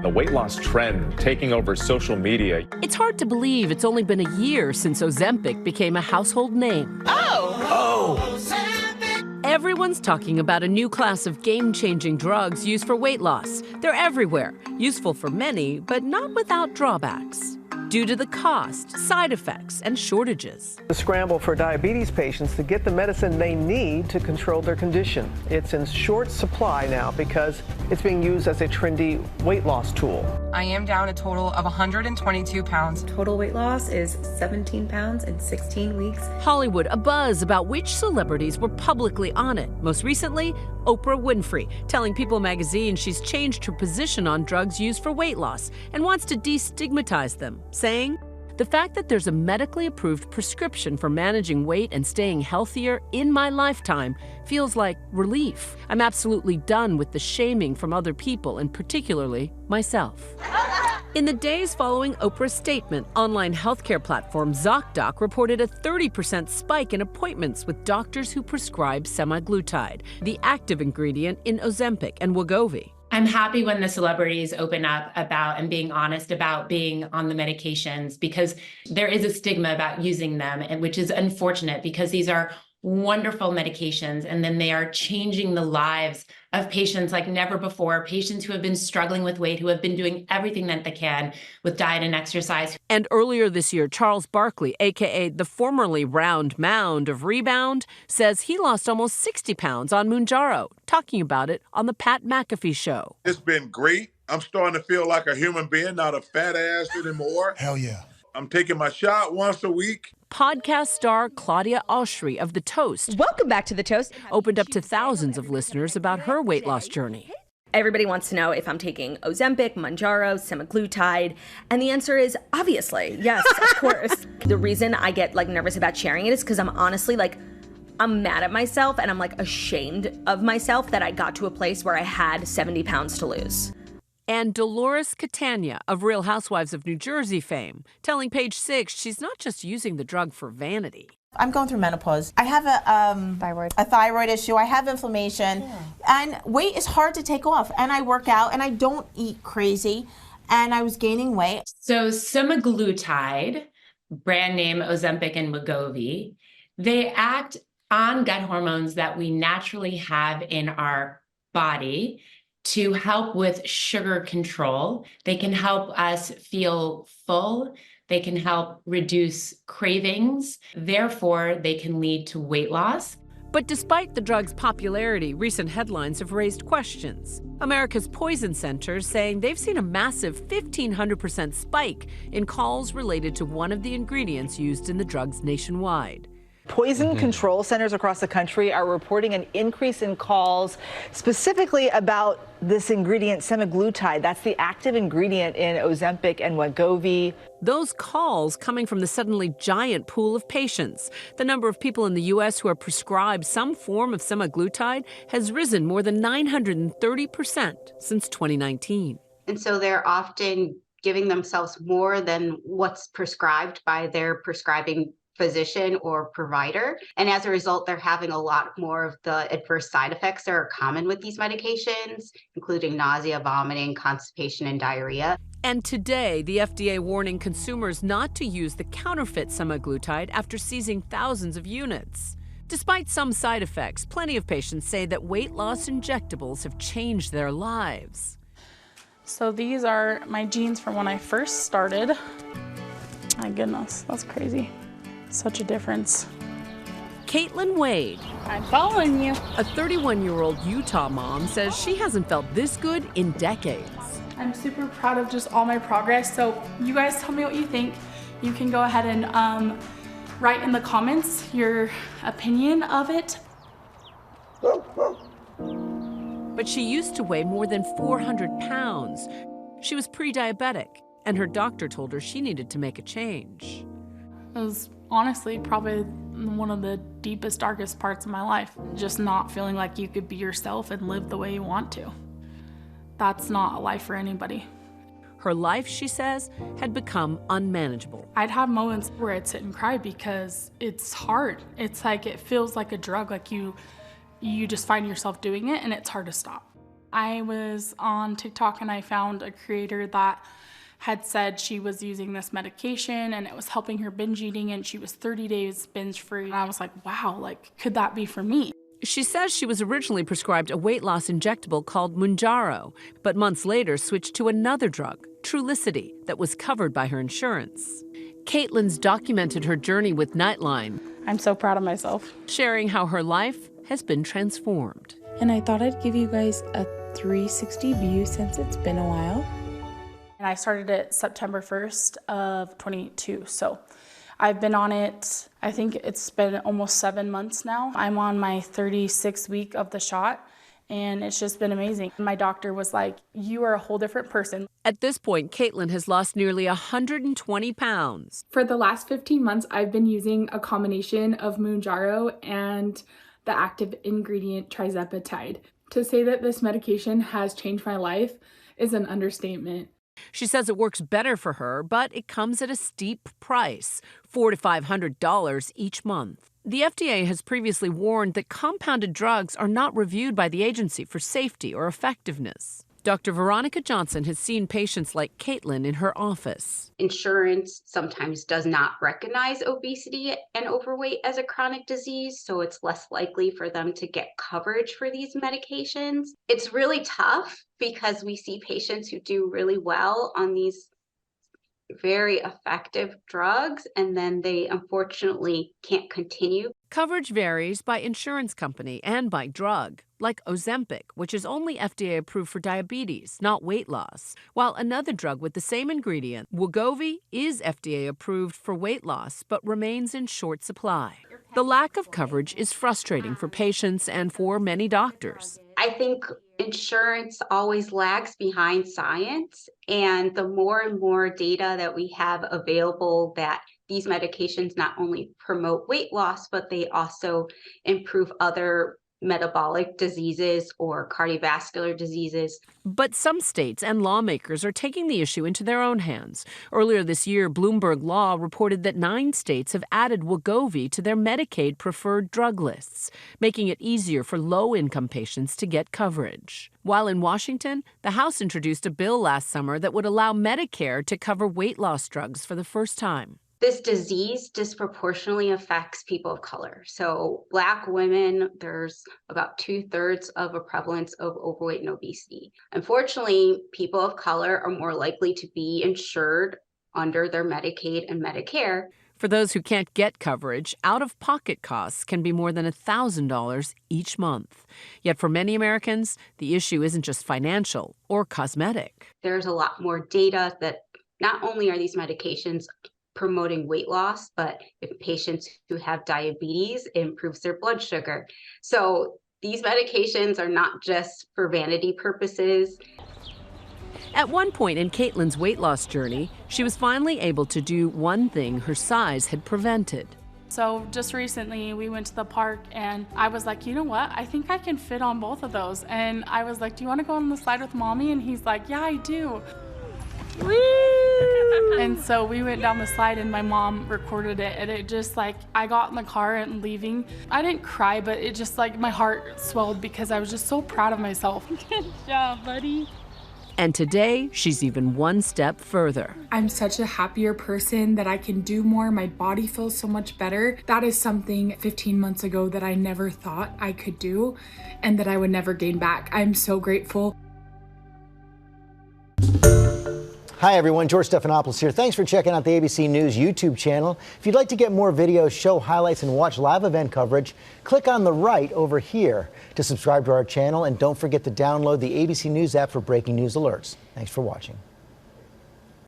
The weight loss trend taking over social media. It's hard to believe it's only been a year since Ozempic became a household name. Everyone's talking about a new class of game-changing drugs used for weight loss. They're everywhere, useful for many, but not without drawbacks. Due to the cost, side effects, and shortages. The scramble for diabetes patients to get the medicine they need to control their condition. It's in short supply now because it's being used as a trendy weight loss tool. I am down a total of 122 pounds. Total weight loss is 17 pounds in 16 weeks. Hollywood abuzz about which celebrities were publicly on it. Most recently, Oprah Winfrey, telling People magazine she's changed her position on drugs used for weight loss and wants to destigmatize them, saying, "The fact that there's a medically approved prescription for managing weight and staying healthier in my lifetime feels like relief. I'm absolutely done with the shaming from other people, and particularly myself." In the days following Oprah's statement, online healthcare platform ZocDoc reported a 30% spike in appointments with doctors who prescribe semaglutide, the active ingredient in Ozempic and Wegovy. I'm happy when the celebrities open up about and being honest about being on the medications, because there is a stigma about using them, and which is unfortunate because these are wonderful medications, and then they are changing the lives of patients like never before, patients who have been struggling with weight, who have been doing everything that they can with diet and exercise. And earlier this year, Charles Barkley, aka the formerly round mound of Rebound, says he lost almost 60 pounds on Mounjaro, talking about it on the Pat McAfee show. It's been great. I'm starting to feel like a human being, not a fat ass anymore. Hell yeah. I'm taking my shot once a week. Podcast star Claudia Oshry of The Toast. Welcome back to The Toast. Opened up to thousands of listeners about her weight loss journey. Everybody wants to know if I'm taking Ozempic, Mounjaro, semaglutide, and the answer is obviously yes, of course. The reason I get nervous about sharing it is because I'm honestly I'm mad at myself, and I'm ashamed of myself that I got to a place where I had 70 pounds to lose. And Dolores Catania of Real Housewives of New Jersey fame, telling Page Six she's not just using the drug for vanity. I'm going through menopause. I have a thyroid issue. I have inflammation, and weight is hard to take off. And I work out, and I don't eat crazy, and I was gaining weight. So semaglutide, brand name Ozempic and Wegovy, they act on gut hormones that we naturally have in our body to help with sugar control. They can help us feel full. They can help reduce cravings. Therefore, they can lead to weight loss. But despite the drug's popularity, recent headlines have raised questions. America's Poison Center saying they've seen a massive 1,500% spike in calls related to one of the ingredients used in the drugs nationwide. Poison control centers across the country are reporting an increase in calls specifically about this ingredient, semaglutide. That's the active ingredient in Ozempic and Wegovy. Those calls coming from the suddenly giant pool of patients. The number of people in the U.S. who are prescribed some form of semaglutide has risen more than 930% since 2019. And so they're often giving themselves more than what's prescribed by their prescribing physician or provider. And as a result, they're having a lot more of the adverse side effects that are common with these medications, including nausea, vomiting, constipation, and diarrhea. And today, the FDA warning consumers not to use the counterfeit semaglutide after seizing thousands of units. Despite some side effects, plenty of patients say that weight loss injectables have changed their lives. So these are my jeans from when I first started. My goodness, that's crazy. Such a difference. Caitlin Wade, I'm following you. A 31-year-old Utah mom, says she hasn't felt this good in decades. I'm super proud of just all my progress. So you guys tell me what you think. You can go ahead and write in the comments your opinion of it. But she used to weigh more than 400 pounds. She was pre-diabetic, and her doctor told her she needed to make a change. It was honestly probably one of the deepest, darkest parts of my life. Just not feeling like you could be yourself and live the way you want to. That's not a life for anybody. Her life, she says, had become unmanageable. I'd have moments where I'd sit and cry because it's hard. It's like it feels like a drug, like you just find yourself doing it and it's hard to stop. I was on TikTok and I found a creator that had said she was using this medication and it was helping her binge eating, and she was 30 days binge free. And I was like, wow, like, could that be for me? She says she was originally prescribed a weight loss injectable called Mounjaro, but months later switched to another drug, Trulicity, that was covered by her insurance. Caitlin's documented her journey with NIGHTLINE. I'm so proud of myself. Sharing how her life has been transformed. And I thought I'd give you guys a 360 view since it's been a while. And I started it September 1st of 22. So I've been on it, I think it's been almost 7 months now. I'm on my 36th week of the shot, and it's just been amazing. My doctor was like, you are a whole different person. At this point, Caitlin has lost nearly 120 pounds. For the last 15 months, I've been using a combination of Mounjaro and the active ingredient trizepatide. To say that this medication has changed my life is an understatement. She says it works better for her, but it comes at a steep price, $400 to $500 each month. The FDA has previously warned that compounded drugs are not reviewed by the agency for safety or effectiveness. Dr. Veronica Johnson has seen patients like Caitlin in her office. Insurance sometimes does not recognize obesity and overweight as a chronic disease, so it's less likely for them to get coverage for these medications. It's really tough because we see patients who do really well on these very effective drugs, and then they unfortunately can't continue. Coverage varies by insurance company and by drug, like Ozempic, which is only FDA approved for diabetes, not weight loss, while another drug with the same ingredient, Wegovy, is FDA approved for weight loss but remains in short supply. The lack of coverage is frustrating for patients and for many doctors. I think insurance always lags behind science, and the more and more data that we have available that these medications not only promote weight loss, but they also improve other metabolic diseases or cardiovascular diseases. But some states and lawmakers are taking the issue into their own hands. Earlier this year, Bloomberg Law reported that 9 states have added Wegovy to their Medicaid preferred drug lists, making it easier for low-income patients to get coverage. While in Washington, the House introduced a bill last summer that would allow Medicare to cover weight loss drugs for the first time. This disease disproportionately affects people of color. So Black women, there's about 2/3 of a prevalence of overweight and obesity. Unfortunately, people of color are more likely to be insured under their Medicaid and Medicare. For those who can't get coverage, out-of-pocket costs can be more than $1,000 each month. Yet for many Americans, the issue isn't just financial or cosmetic. There's a lot more data that not only are these medications promoting weight loss, but if patients who have diabetes, it improves their blood sugar. So these medications are not just for vanity purposes. At one point in Caitlin's weight loss journey, she was finally able to do one thing her size had prevented. So just recently we went to the park and I was like, you know what? I think I can fit on both of those. And I was like, do you want to go on the slide with mommy? And he's like, yeah, I do. Woo! And so we went down the slide and my mom recorded it, and it just like, I got in the car and leaving. I didn't cry, but it just like my heart swelled because I was just so proud of myself. Good job, buddy. And today, she's even one step further. I'm such a happier person that I can do more. My body feels so much better. That is something 15 months ago that I never thought I could do and that I would never gain back. I'm so grateful. Hi everyone, George Stephanopoulos here. Thanks for checking out the ABC News YouTube channel. If you'd like to get more videos, show highlights, and watch live event coverage, click on the right over here to subscribe to our channel, and don't forget to download the ABC News app for breaking news alerts. Thanks for watching.